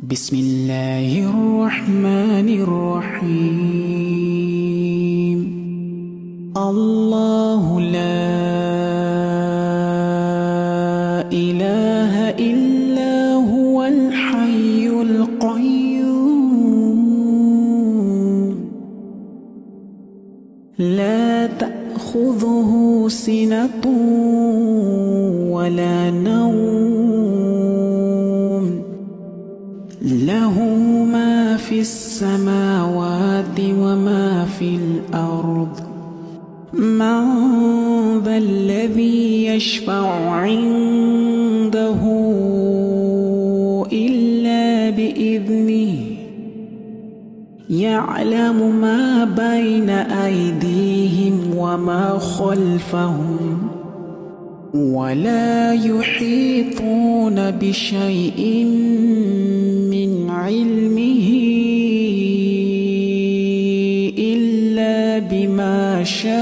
بسم الله الرحمن الرحيم. الله لا إله إلا هو الحي القيوم لا تأخذه سنة ولا نوم له ما في السماوات وما في الأرض من ذا الذي يشفع عنده إلا بإذنه يعلم ما بين أيديهم وما خلفهم ولا يحيطون بشيء من علمه إلا بما شاء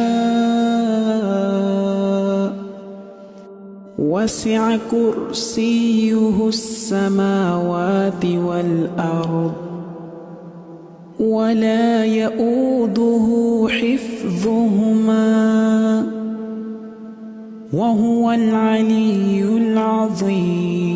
وسع كرسيه السماوات والأرض ولا يؤوده حفظهما وهو العلي العظيم.